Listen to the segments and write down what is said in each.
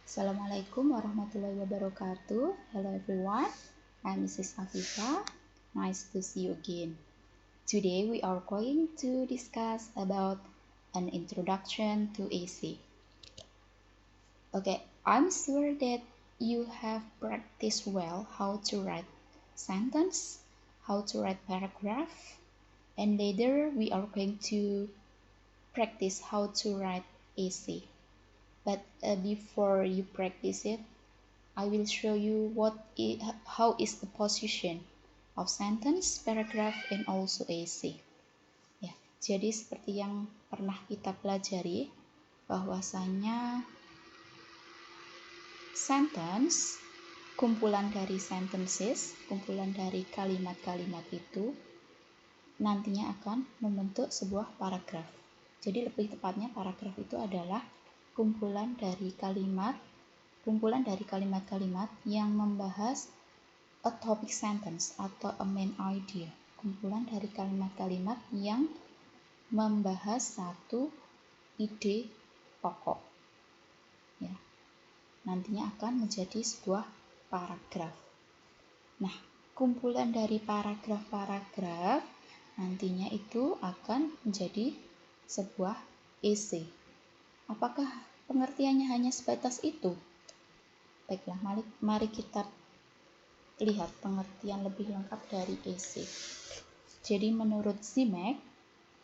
Assalamualaikum warahmatullahi wabarakatuh. Hello everyone, I'm Mrs. Afifa. Nice to see you again. Today we are going to discuss about an introduction to AC. Okay, I'm sure that you have practiced well how to write sentence, how to write paragraph, and later we are going to practice how to write AC. But before you practice it, I will show you how is the position of sentence, paragraph, and also AC. Ya, jadi seperti yang pernah kita pelajari, bahwasanya sentence, kumpulan dari sentences, kumpulan dari kalimat-kalimat itu nantinya akan membentuk sebuah paragraf. Jadi lebih tepatnya paragraf itu adalah kumpulan dari kalimat-kalimat yang membahas a topic sentence atau a main idea. Kumpulan dari kalimat-kalimat yang membahas satu ide pokok. Ya. Nantinya akan menjadi sebuah paragraf. Nah, kumpulan dari paragraf-paragraf nantinya itu akan menjadi sebuah essay. Apakah pengertiannya hanya sebatas itu? Baiklah, mari kita lihat pengertian lebih lengkap dari essay. Jadi menurut Zimek,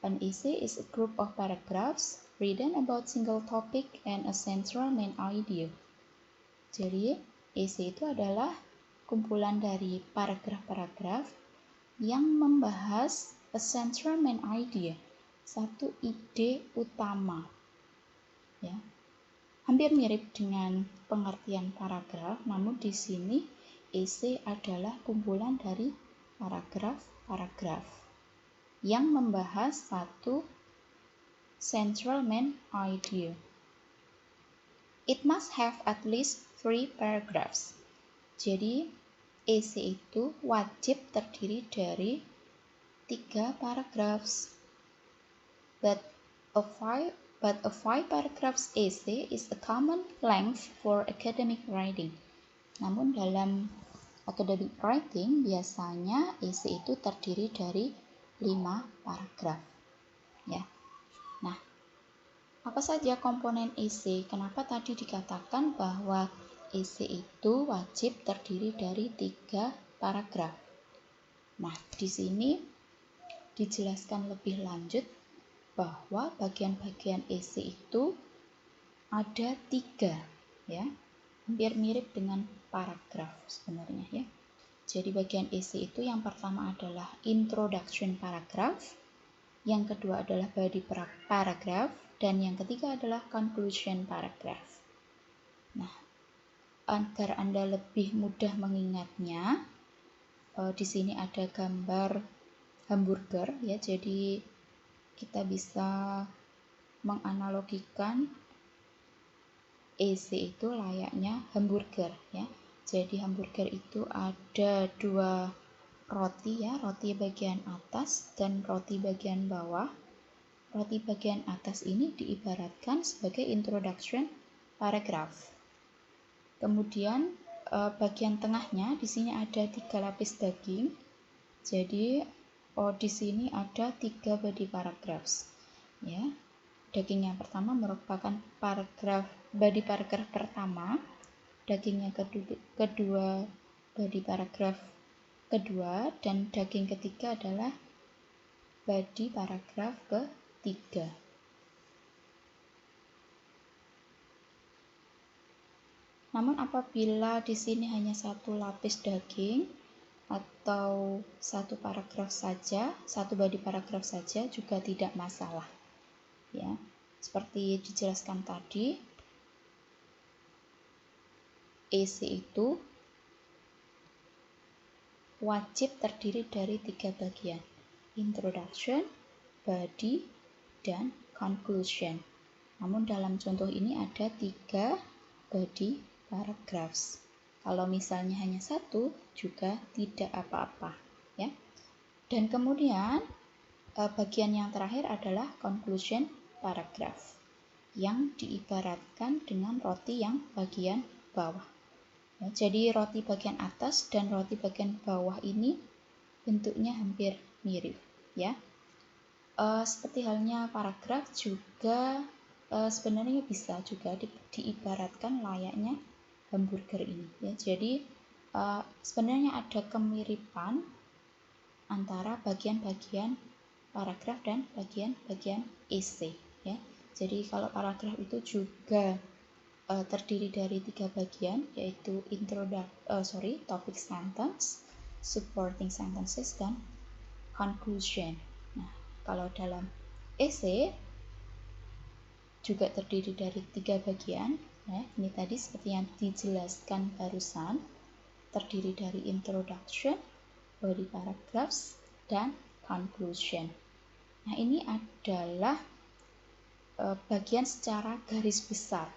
an essay is a group of paragraphs written about single topic and a central main idea. Jadi essay itu adalah kumpulan dari paragraf-paragraf yang membahas a central main idea, satu ide utama. Ya. Hampir mirip dengan pengertian paragraf, namun di sini essay adalah kumpulan dari paragraf-paragraf yang membahas satu central main idea. It must have at least 3 paragraphs. Jadi essay itu wajib terdiri dari 3 paragraphs. But a 5 paragraphs essay is a common length for academic writing. Namun dalam academic writing biasanya essay itu terdiri dari 5 paragraf. Ya. Nah, apa saja komponen essay? Kenapa tadi dikatakan bahwa essay itu wajib terdiri dari 3 paragraf? Nah, di sini dijelaskan lebih lanjut bahwa bagian-bagian essay itu ada 3, ya. Hampir mirip dengan paragraf sebenarnya, ya. Jadi bagian essay itu yang pertama adalah introduction paragraph, yang kedua adalah body paragraph, dan yang ketiga adalah conclusion paragraph. Nah, agar Anda lebih mudah mengingatnya, di sini ada gambar hamburger, ya. Jadi kita bisa menganalogikan essay itu layaknya hamburger, ya. Jadi hamburger itu ada 2 roti, ya, roti bagian atas dan roti bagian bawah. Roti bagian atas ini diibaratkan sebagai introduction paragraph. Kemudian bagian tengahnya di sini ada 3 lapis daging. Jadi di sini ada 3 body paragraphs, ya. Daging yang pertama merupakan body paragraph pertama, daging yang kedua body paragraph kedua, dan daging ketiga adalah body paragraph ketiga. Namun apabila di sini hanya 1 lapis daging atau 1 paragraf saja, 1 body paragraf saja juga tidak masalah. Ya, seperti dijelaskan tadi, essay itu wajib terdiri dari 3 bagian: introduction, body, dan conclusion. Namun dalam contoh ini ada 3 body paragraphs. Kalau misalnya hanya 1 juga tidak apa-apa, ya. Dan kemudian bagian yang terakhir adalah conclusion paragraph. yang diibaratkan dengan roti yang bagian bawah. Ya, jadi roti bagian atas dan roti bagian bawah ini bentuknya hampir mirip, ya. Seperti halnya paragraf juga sebenarnya bisa juga diibaratkan layaknya hamburger ini, ya. Jadi sebenarnya ada kemiripan antara bagian-bagian paragraf dan bagian-bagian essay, ya. Jadi kalau paragraf itu juga terdiri dari 3 bagian, yaitu topic sentence, supporting sentences, dan conclusion. Nah, kalau dalam essay juga terdiri dari 3 bagian, ya. Ini tadi seperti yang dijelaskan barusan, terdiri dari introduction, body paragraphs, dan conclusion. Nah, ini adalah bagian secara garis besar.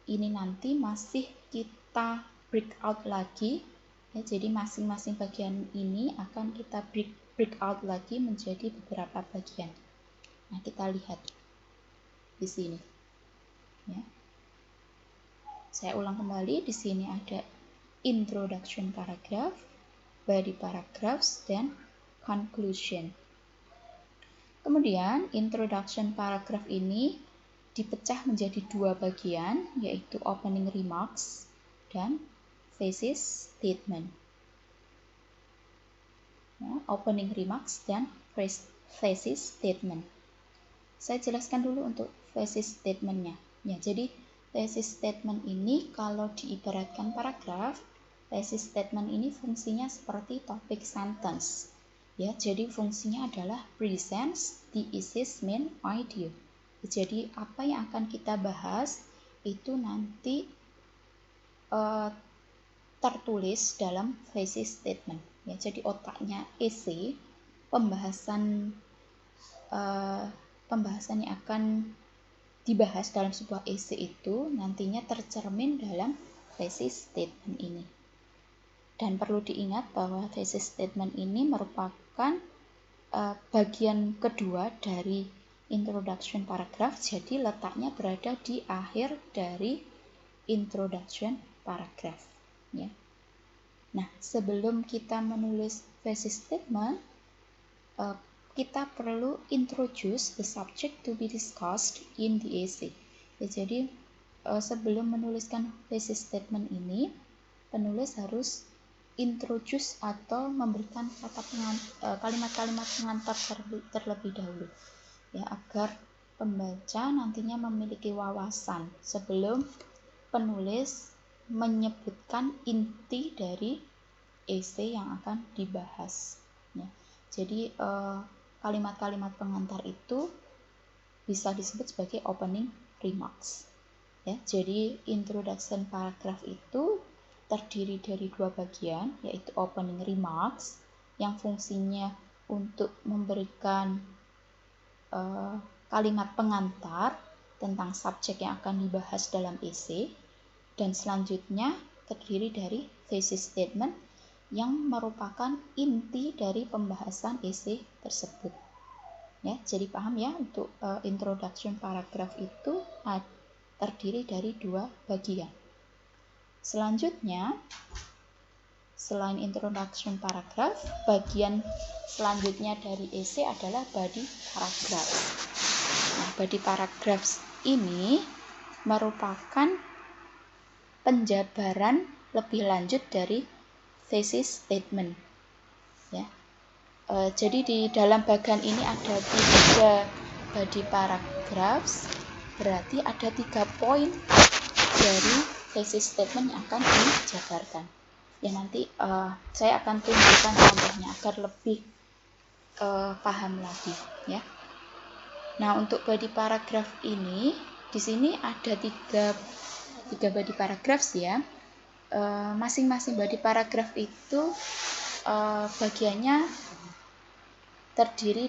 Ini nanti masih kita break out lagi, ya. Jadi masing-masing bagian ini akan kita break out lagi menjadi beberapa bagian. Nah, kita lihat di sini, ya. Saya ulang kembali, di sini ada introduction paragraph, body paragraphs, dan conclusion. Kemudian introduction paragraph ini dipecah menjadi 2 bagian, yaitu opening remarks dan thesis statement. Ya, opening remarks dan thesis statement. Saya jelaskan dulu untuk thesis statement-nya. Ya, jadi thesis statement ini kalau diibaratkan paragraf, thesis statement ini fungsinya seperti topic sentence. Ya, jadi fungsinya adalah presents the thesis main idea. Jadi apa yang akan kita bahas itu nanti tertulis dalam thesis statement. Ya, jadi otaknya essay, pembahasan yang akan dibahas dalam sebuah essay itu nantinya tercermin dalam thesis statement ini. Dan perlu diingat bahwa thesis statement ini merupakan bagian kedua dari introduction paragraph, jadi letaknya berada di akhir dari introduction paragraph, ya. Nah, sebelum kita menulis thesis statement, kita perlu introduce the subject to be discussed in the essay. Ya, jadi sebelum menuliskan thesis statement ini, penulis harus introduce atau memberikan kalimat-kalimat pengantar terlebih dahulu, ya, agar pembaca nantinya memiliki wawasan sebelum penulis menyebutkan inti dari essay yang akan dibahas, ya. Jadi kalimat-kalimat pengantar itu bisa disebut sebagai opening remarks, ya. Jadi introduction paragraph itu terdiri dari 2 bagian, yaitu opening remarks yang fungsinya untuk memberikan kalimat pengantar tentang subjek yang akan dibahas dalam essay, dan selanjutnya terdiri dari thesis statement yang merupakan inti dari pembahasan essay tersebut, ya. Jadi paham ya, untuk introduction paragraph itu terdiri dari 2 bagian. Selanjutnya, selain introduction paragraph, bagian selanjutnya dari essay adalah body paragraph. Nah, body paragraphs ini merupakan penjabaran lebih lanjut dari thesis statement, ya. Jadi di dalam bagian ini ada 3 body paragraphs, berarti ada 3 poin dari thesis statement yang akan dijabarkan. Ya, nanti saya akan tunjukkan contohnya agar lebih paham lagi, ya. Nah, untuk body paragraph ini, di sini ada 3 body paragraphs, ya. Masing-masing body paragraph itu bagiannya terdiri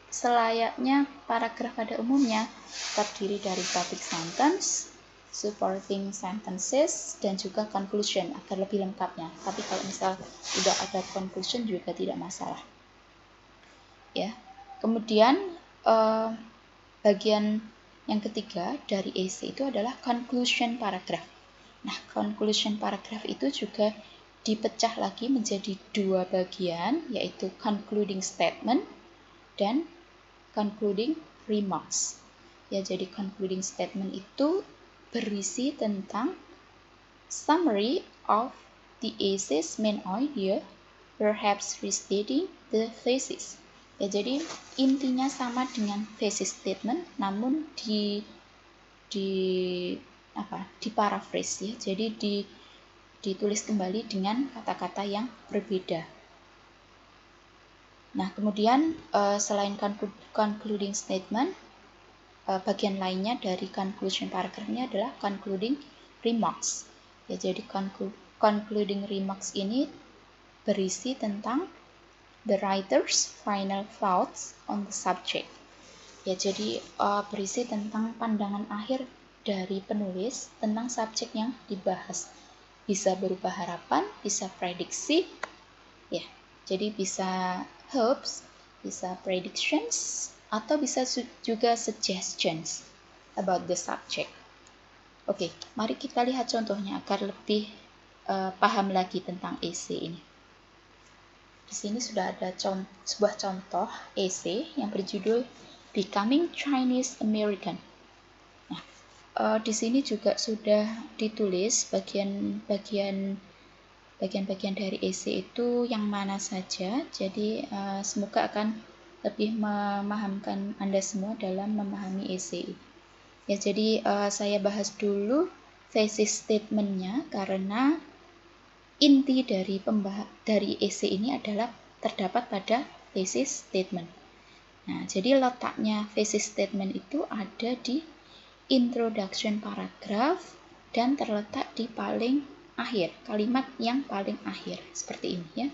selayaknya paragraf pada umumnya, terdiri dari topic sentence, supporting sentences, dan juga conclusion agar lebih lengkapnya. Tapi kalau misal tidak ada conclusion juga tidak masalah, ya. Kemudian bagian yang ketiga dari essay itu adalah conclusion paragraph. Nah, conclusion paragraph itu juga dipecah lagi menjadi dua bagian, yaitu concluding statement dan concluding remarks. Ya, jadi concluding statement itu berisi tentang summary of the essay's main idea, perhaps restating the thesis. Ya, jadi intinya sama dengan thesis statement, namun diparaphrase ya. Jadi ditulis kembali dengan kata-kata yang berbeda. Nah, kemudian selain concluding statement, bagian lainnya dari conclusion paragraph-nya adalah concluding remarks. Ya, jadi concluding remarks ini berisi tentang the writer's final thoughts on the subject. Ya, jadi berisi tentang pandangan akhir dari penulis tentang subjek yang dibahas. Bisa berupa harapan, bisa prediksi, ya. Jadi bisa hopes, bisa predictions, atau bisa juga suggestions about the subject. Oke, mari kita lihat contohnya agar lebih paham lagi tentang essay ini. Di sini sudah ada sebuah contoh essay yang berjudul Becoming Chinese American. Nah, di sini juga sudah ditulis bagian-bagian dari essay itu yang mana saja. Jadi semoga akan lebih memahamkan Anda semua dalam memahami essay. Ya, jadi saya bahas dulu thesis statement-nya karena inti dari essay ini adalah terdapat pada thesis statement. Nah, jadi letaknya thesis statement itu ada di introduction paragraph dan terletak di paling akhir, kalimat yang paling akhir, seperti ini ya.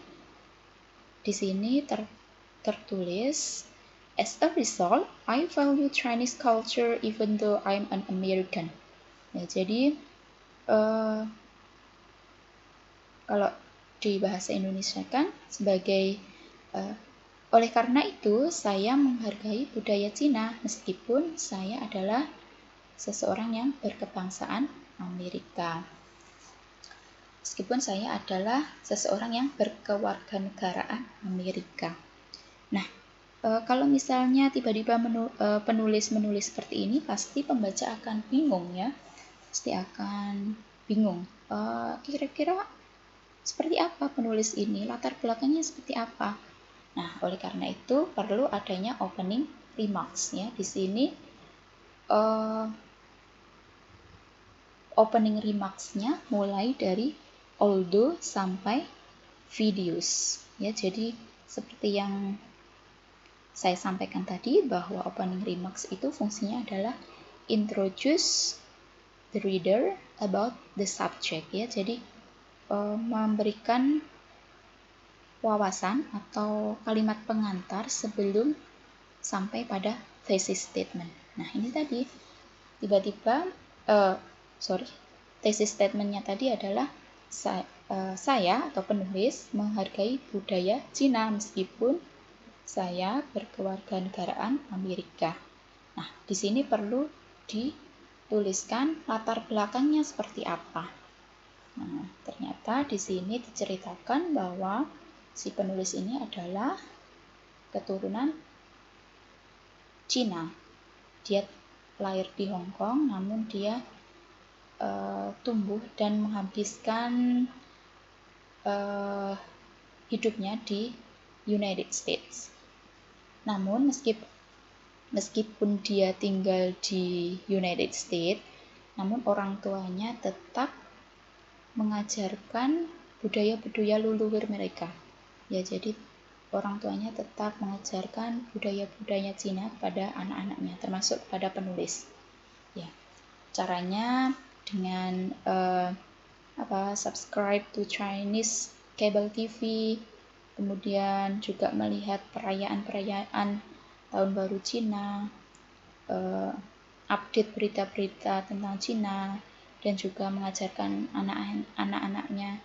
Di sini tertulis, as a result, I value Chinese culture even though I'm an American. Ya, jadi kalau di bahasa Indonesia kan sebagai oleh karena itu, saya menghargai budaya Cina meskipun saya adalah seseorang yang berkebangsaan Amerika. Meskipun saya adalah seseorang yang berkewarganegaraan Amerika. Nah, kalau misalnya tiba-tiba penulis menulis seperti ini, pasti pembaca akan bingung ya. Pasti akan bingung. Kira-kira seperti apa penulis ini? Latar belakangnya seperti apa? Nah, oleh karena itu perlu adanya opening remarks ya. Di sini opening remarks-nya mulai dari although sampai videos ya. Jadi seperti yang saya sampaikan tadi bahwa opening remarks itu fungsinya adalah introduce the reader about the subject ya. Jadi memberikan wawasan atau kalimat pengantar sebelum sampai pada thesis statement. Nah, ini tadi tiba-tiba thesis statement-nya tadi adalah saya atau penulis menghargai budaya Cina meskipun saya berkewarganegaraan Amerika. Nah, di sini perlu dituliskan latar belakangnya seperti apa. Nah, ternyata di sini diceritakan bahwa si penulis ini adalah keturunan Cina. Dia lahir di Hong Kong, namun dia tumbuh dan menghabiskan hidupnya di United States. Namun meskipun dia tinggal di United States, namun orang tuanya tetap mengajarkan budaya-budaya leluhur mereka. Ya, jadi orang tuanya tetap mengajarkan budaya-budaya Cina pada anak-anaknya, termasuk pada penulis. Ya, caranya dengan subscribe to Chinese cable TV, kemudian juga melihat perayaan-perayaan Tahun Baru Cina, update berita-berita tentang Cina, dan juga mengajarkan anak-anaknya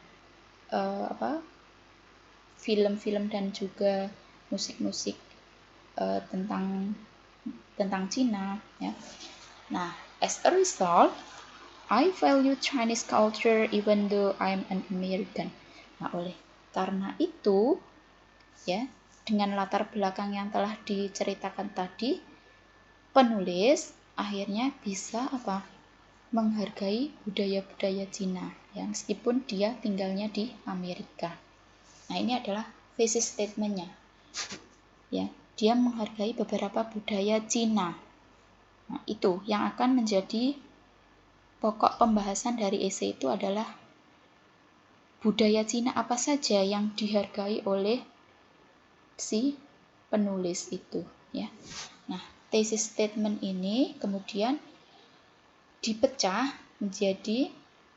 film-film dan juga musik-musik tentang tentang Cina, ya. Nah, as a result, I value Chinese culture even though I'm an American. Nah, oleh karena itu, ya, dengan latar belakang yang telah diceritakan tadi, penulis akhirnya bisa menghargai budaya-budaya Cina, ya, meskipun dia tinggalnya di Amerika. Nah, ini adalah thesis statement-nya. Ya, dia menghargai beberapa budaya Cina. Nah, itu yang akan menjadi pokok pembahasan dari esai itu adalah budaya Cina apa saja yang dihargai oleh si penulis itu, ya. Nah, thesis statement ini kemudian dipecah menjadi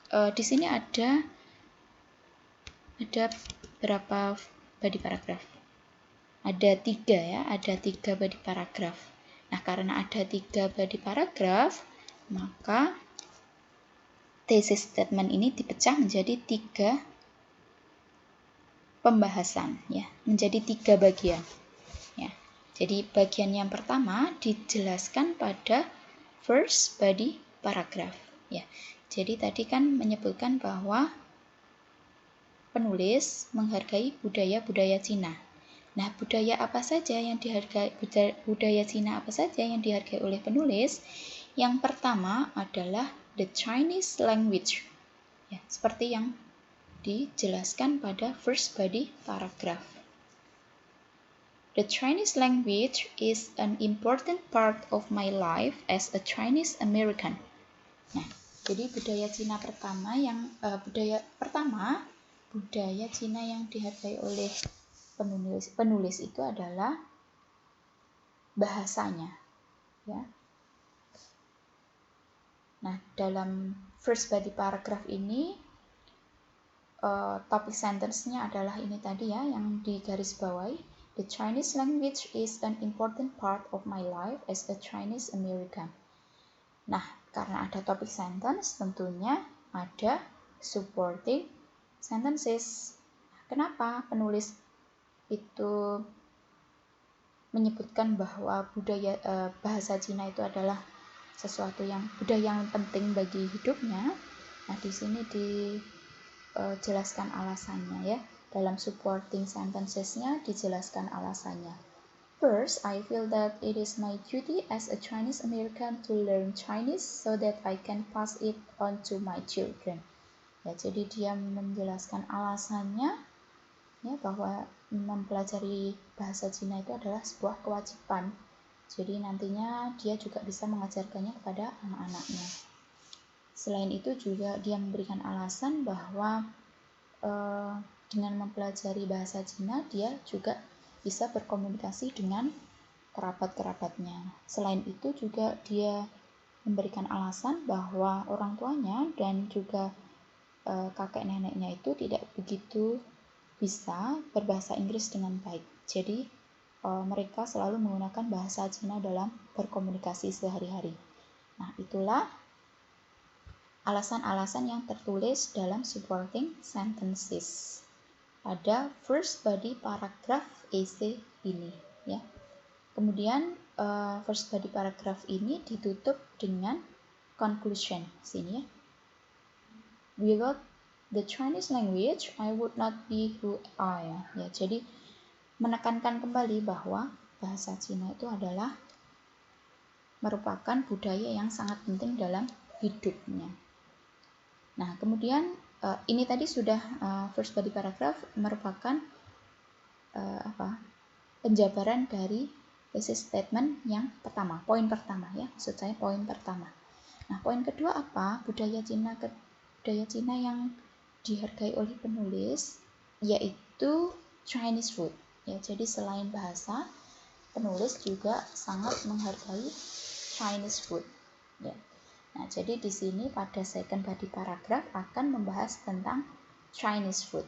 di sini ada berapa body paragraf? Ada 3, ya, ada 3 body paragraf. Nah, karena ada 3 body paragraf, maka thesis statement ini dipecah menjadi 3 pembahasan, ya, menjadi 3 bagian, ya. Jadi bagian yang pertama dijelaskan pada first body paragraph, ya. Jadi tadi kan menyebutkan bahwa penulis menghargai budaya-budaya Cina. Nah, budaya apa saja yang dihargai, budaya Cina apa saja yang dihargai oleh penulis? Yang pertama adalah the Chinese language, ya, seperti yang dijelaskan pada first body paragraph. The Chinese language is an important part of my life as a Chinese American. Nah, jadi budaya Cina pertama budaya Cina yang dihargai oleh penulis itu adalah bahasanya, ya. Nah, dalam first body paragraph ini topik sentence-nya adalah ini tadi, ya, yang digarisbawahi. The Chinese language is an important part of my life as a Chinese American. Nah, karena ada topik sentence, tentunya ada supporting sentences. Kenapa penulis itu menyebutkan bahwa bahasa Cina itu adalah budaya yang penting bagi hidupnya? Nah, di sini dijelaskan alasannya, ya. Dalam supporting sentences-nya dijelaskan alasannya. First, I feel that it is my duty as a Chinese American to learn Chinese so that I can pass it on to my children. Ya, jadi dia menjelaskan alasannya, ya, bahwa mempelajari bahasa Cina itu adalah sebuah kewajiban. Jadi nantinya dia juga bisa mengajarkannya kepada anak-anaknya. Selain itu juga dia memberikan alasan bahwa dengan mempelajari bahasa Cina dia juga bisa berkomunikasi dengan kerabat-kerabatnya. Selain itu juga dia memberikan alasan bahwa orang tuanya dan juga kakek neneknya itu tidak begitu bisa berbahasa Inggris dengan baik. Jadi mereka selalu menggunakan bahasa Cina dalam berkomunikasi sehari-hari. Nah, itulah alasan-alasan yang tertulis dalam supporting sentences pada first body paragraph essay ini, ya. Kemudian first body paragraph ini ditutup dengan conclusion sini, ya. Without the Chinese language, I would not be who I am. Ya, jadi menekankan kembali bahwa bahasa Cina itu adalah merupakan budaya yang sangat penting dalam hidupnya. Nah, kemudian ini tadi sudah first body paragraph merupakan penjabaran dari thesis statement yang pertama, poin pertama, ya, maksud saya poin pertama. Nah, poin kedua apa? Budaya Cina yang dihargai oleh penulis yaitu Chinese food. Ya, jadi selain bahasa, penulis juga sangat menghargai Chinese food. Ya. Nah, jadi di sini pada second body paragraph akan membahas tentang Chinese food.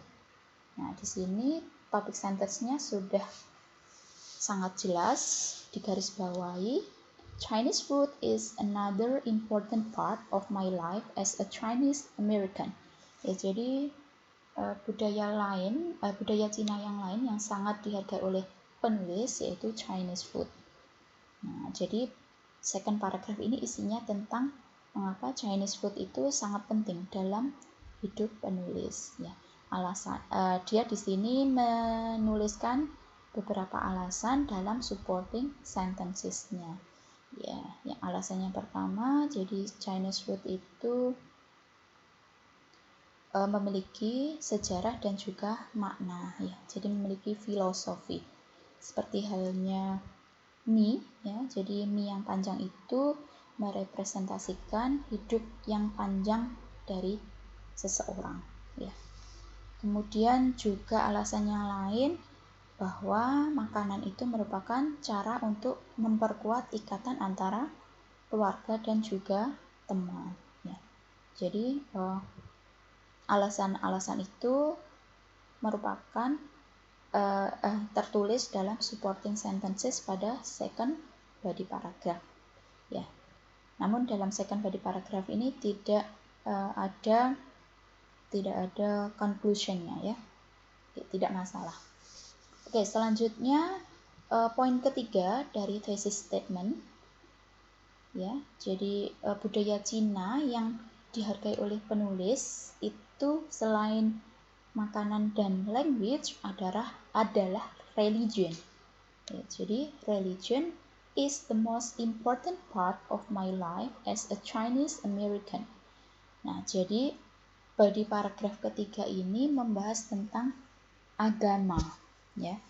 Nah, di sini topik sentence-nya sudah sangat jelas digarisbawahi. Chinese food is another important part of my life as a Chinese American. Ya, jadi budaya Cina yang lain yang sangat dihargai oleh penulis yaitu Chinese food. Nah, jadi second paragraph ini isinya tentang mengapa Chinese food itu sangat penting dalam hidup penulis. Ya, alasan dia di sini menuliskan beberapa alasan dalam supporting sentences-nya. Ya, yang alasannya pertama, jadi Chinese food itu memiliki sejarah dan juga makna, ya. Jadi memiliki filosofi. Seperti halnya mie, ya. Jadi mie yang panjang itu merepresentasikan hidup yang panjang dari seseorang, ya. Kemudian juga alasan yang lain bahwa makanan itu merupakan cara untuk memperkuat ikatan antara keluarga dan juga teman, ya. Jadi alasan-alasan itu merupakan tertulis dalam supporting sentences pada second body paragraph, ya. Namun dalam second body paragraph ini tidak ada conclusionnya, ya. Tidak masalah. Oke, selanjutnya poin ketiga dari thesis statement, ya. Jadi budaya Cina yang dihargai oleh penulis itu selain makanan dan language adalah religion. Ya, jadi religion is the most important part of my life as a Chinese American. Nah, jadi body paragraf ketiga ini membahas tentang agama, ya.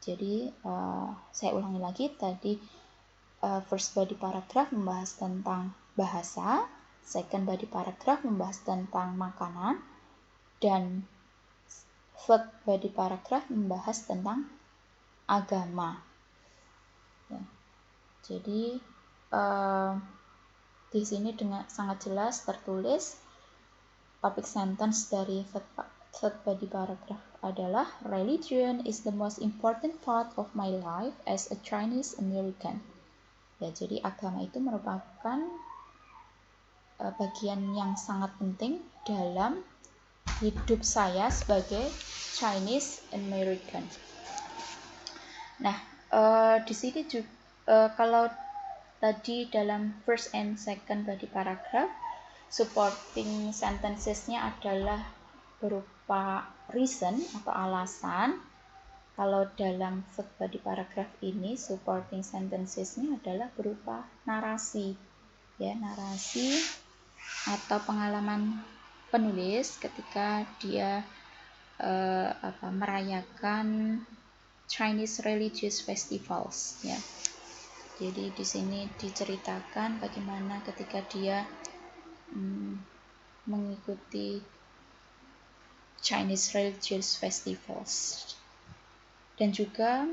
Jadi saya ulangi lagi tadi, first body paragraph membahas tentang bahasa, second body paragraph membahas tentang makanan, dan third body paragraph membahas tentang agama. Ya. Jadi di sini dengan sangat jelas tertulis topik sentence dari third body paragraph adalah religion is the most important part of my life as a Chinese American. Ya, jadi agama itu merupakan bagian yang sangat penting dalam hidup saya sebagai Chinese American. Nah, di sini juga kalau tadi dalam first and second body paragraph supporting sentences-nya adalah berupa reason atau alasan. Kalau dalam third body paragraph ini supporting sentences-nya adalah berupa narasi, ya, narasi atau pengalaman penulis ketika dia merayakan Chinese religious festivals, ya. Jadi di sini diceritakan bagaimana ketika dia mengikuti Chinese religious festivals. Dan juga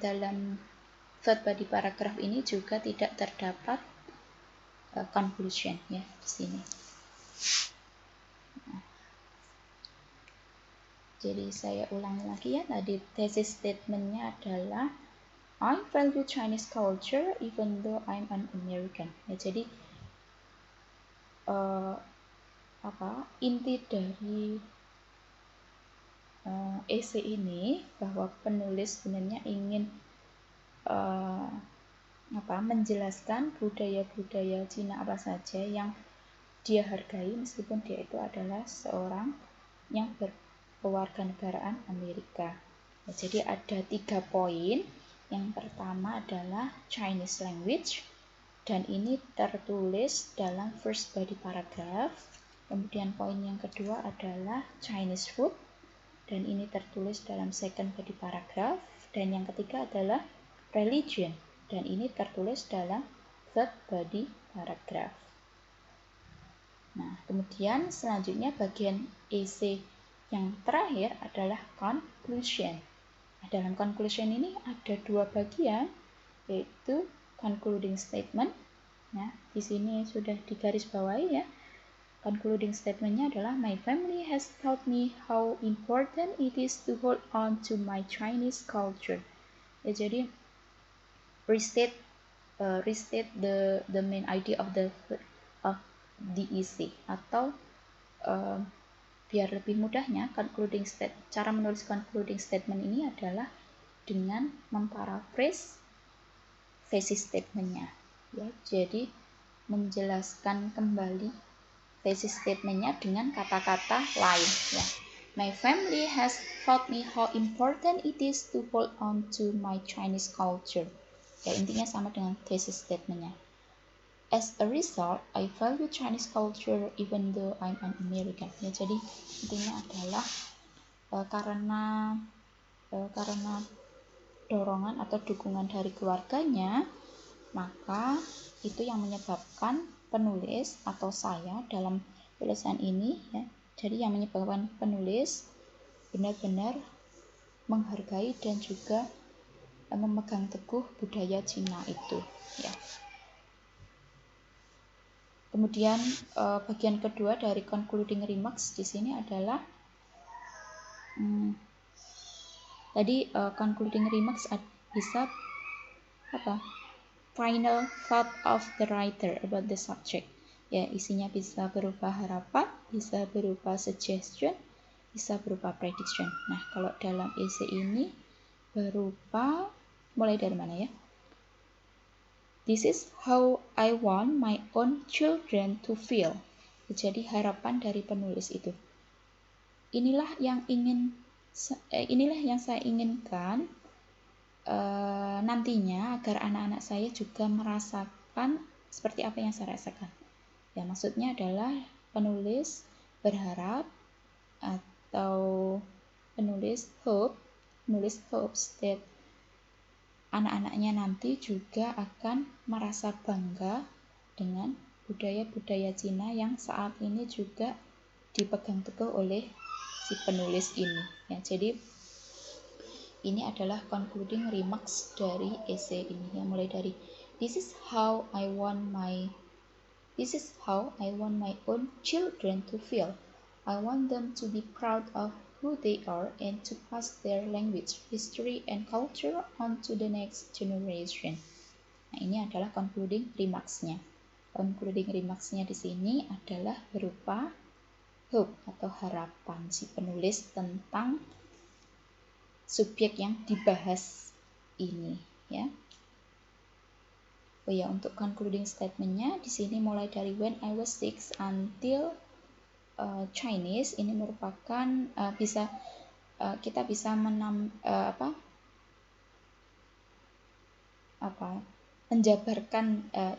dalam third body paragraph ini juga tidak terdapat conclusion, ya, di sini. Jadi saya ulangi lagi, ya. Tadi thesis statementnya adalah I value Chinese culture even though I'm an American. Ya, jadi inti dari essay ini bahwa penulis sebenarnya ingin menjelaskan budaya-budaya Cina apa saja yang dia hargai meskipun dia itu adalah seorang yang berkewarganegaraan Amerika. Ya, jadi ada 3 poin. Yang pertama adalah Chinese language, dan ini tertulis dalam first body paragraph. Kemudian poin yang kedua adalah Chinese food, dan ini tertulis dalam second body paragraph. Dan yang ketiga adalah religion, dan ini tertulis dalam third body paragraph. Nah, kemudian selanjutnya bagian essay yang terakhir adalah conclusion. Nah, dalam conclusion ini ada 2 bagian, yaitu concluding statement. Nah, di sini sudah digarisbawahi, ya. Concluding statementnya adalah my family has taught me how important it is to hold on to my Chinese culture. Ya, jadi restate the main idea of the essay, atau biar lebih mudahnya cara menulis concluding statement ini adalah dengan memparaphrase thesis statement-nya. Ya, jadi menjelaskan kembali thesis statement-nya dengan kata-kata lain. Ya. My family has taught me how important it is to hold on to my Chinese culture. Ya, intinya sama dengan thesis statement-nya. As a result, I value Chinese culture even though I'm an American. Ya, jadi intinya adalah karena dorongan atau dukungan dari keluarganya, maka itu yang menyebabkan penulis atau saya dalam tulisan ini, ya, jadi yang menyebabkan penulis benar-benar menghargai dan juga memegang teguh budaya Cina itu, ya. Kemudian bagian kedua dari concluding remarks di sini adalah tadi concluding remarks bisa final thought of the writer about the subject. Ya, isinya bisa berupa harapan, bisa berupa suggestion, bisa berupa prediction. Nah, kalau dalam essay ini berupa, mulai dari mana ya? This is how I want my own children to feel. Jadi harapan dari penulis itu. Inilah yang saya inginkan nantinya agar anak-anak saya juga merasakan seperti apa yang saya rasakan. Ya, maksudnya adalah penulis berharap atau penulis hopes that anak-anaknya nanti juga akan merasa bangga dengan budaya-budaya Cina yang saat ini juga dipegang teguh oleh si penulis ini. Ya, jadi ini adalah concluding remarks dari essay ini, yang mulai dari this is how I want my own children to feel. I want them to be proud of who they are and to pass their language, history, and culture on to the next generation. Nah, ini adalah concluding remarks-nya. Concluding remarks-nya di sini adalah berupa hope atau harapan si penulis tentang subjek yang dibahas ini, ya. Oh ya, untuk concluding statement-nya di sini mulai dari when I was 6 until Chinese, ini merupakan kita bisa menjabarkan,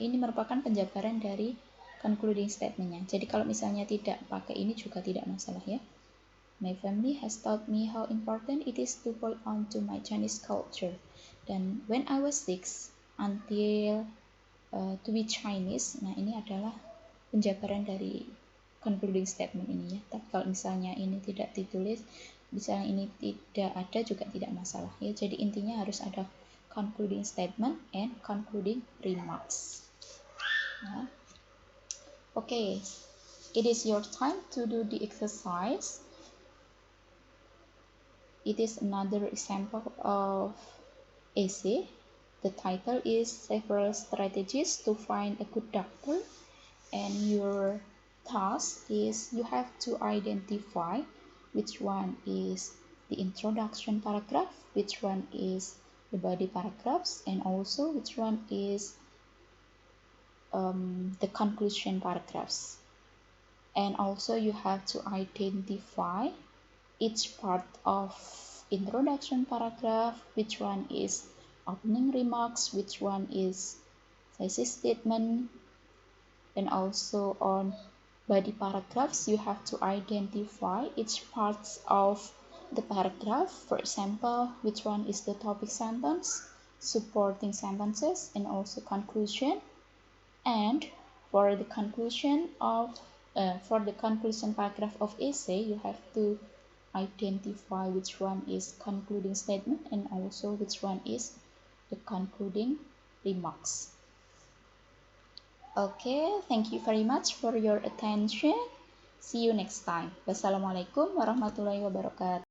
ini merupakan penjabaran dari concluding statement-nya. Jadi kalau misalnya tidak pakai ini juga tidak masalah, ya. My family has taught me how important it is to hold on to my Chinese culture. Dan when I was 6 until to be Chinese, nah ini adalah penjabaran dari concluding statement ini, ya. Tapi kalau misalnya ini tidak ditulis, misalnya ini tidak ada juga tidak masalah, ya. Jadi intinya harus ada concluding statement and concluding remarks. Nah. Okay, it is your time to do the exercise. It is another example of essay. The title is Several Strategies to Find a Good Doctor, and your task is you have to identify which one is the introduction paragraph, which one is the body paragraphs, and also which one is the conclusion paragraphs. And also you have to identify each part of introduction paragraph, which one is opening remarks, which one is thesis statement, and also on body paragraphs you have to identify each parts of the paragraph. For example, which one is the topic sentence, supporting sentences, and also conclusion. And for the conclusion paragraph of essay, you have to identify which one is concluding statement and also which one is the concluding remarks. Okay, thank you very much for your attention. See you next time. Wassalamualaikum warahmatullahi wabarakatuh.